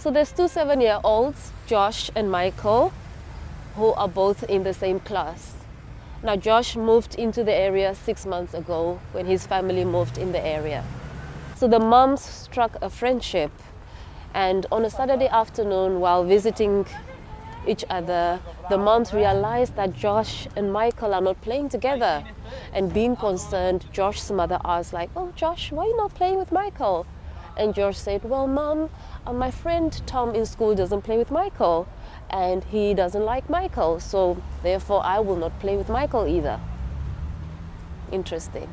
So there's two 7-year-olds, Josh and Michael, who are both in the same class. Now Josh moved into the area 6 months ago when his family moved in the area. So the moms struck a friendship, and on a Saturday afternoon while visiting each other, the moms realized that Josh and Michael are not playing together. And being concerned, Josh's mother asked like, "Oh Josh, why are you not playing with Michael?" And Josh said, "Well Mom, my friend Tom in school doesn't play with Michael, and he doesn't like Michael, so therefore I will not play with Michael either." Interesting.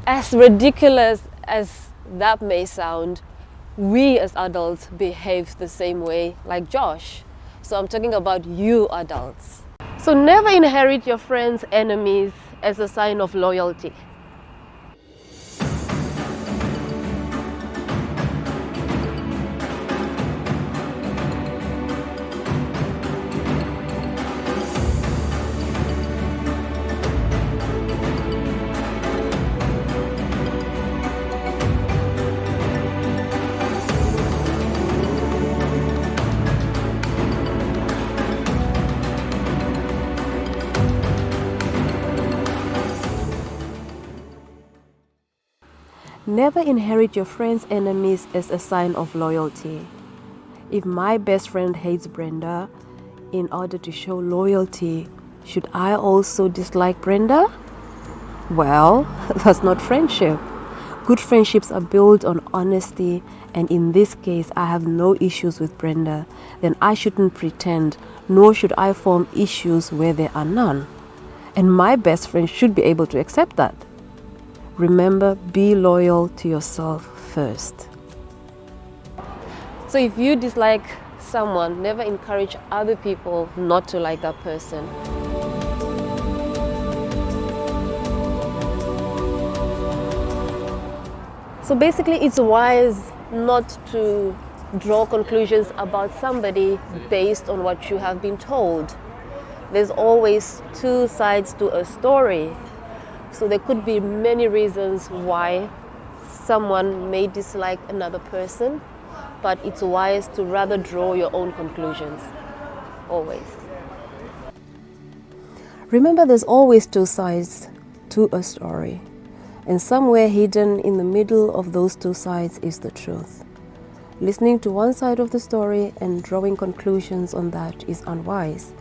As ridiculous as that may sound, we as adults behave the same way like Josh. So I'm talking about you adults. So never inherit your friends' enemies as a sign of loyalty. Never inherit your friends' enemies as a sign of loyalty. If my best friend hates Brenda, in order to show loyalty, should I also dislike Brenda? Well, that's not friendship. Good friendships are built on honesty, and in this case, I have no issues with Brenda. Then I shouldn't pretend, nor should I form issues where there are none. And my best friend should be able to accept that. Remember, be loyal to yourself first. So if you dislike someone, never encourage other people not to like that person. So basically, it's wise not to draw conclusions about somebody based on what you have been told. There's always two sides to a story. So there could be many reasons why someone may dislike another person, but it's wise to rather draw your own conclusions, always. Remember, there's always two sides to a story, and somewhere hidden in the middle of those two sides is the truth. Listening to one side of the story and drawing conclusions on that is unwise.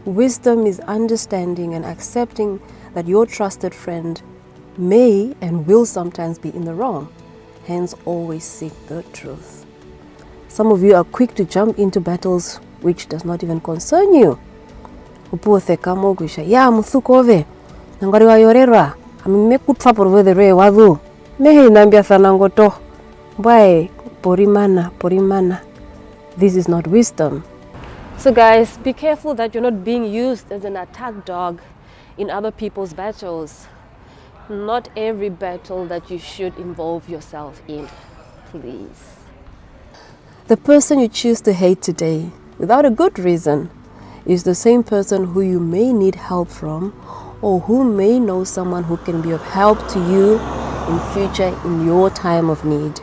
Wisdom is understanding and accepting that your trusted friend may and will sometimes be in the wrong. Hence, always seek the truth. Some of you are quick to jump into battles which does not even concern you. Upuotheka mogwisha ya muthukove nangari wa yorera amimekutwa porwethere wathu mehe nambia sanangoto bye porimana. This is not wisdom. So guys, be careful that you're not being used as an attack dog in other people's battles. Not every battle that you should involve yourself in, please. The person you choose to hate today, without a good reason, is the same person who you may need help from, or who may know someone who can be of help to you in future in your time of need.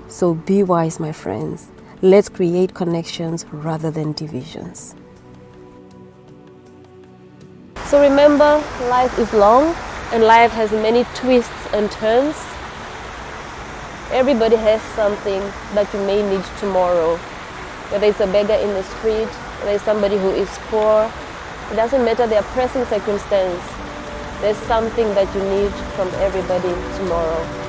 So be wise, my friends. Let's create connections rather than divisions. So remember, life is long and life has many twists and turns. Everybody has something that you may need tomorrow. Whether it's a beggar in the street, whether it's somebody who is poor, it doesn't matter their pressing circumstance. There's something that you need from everybody tomorrow.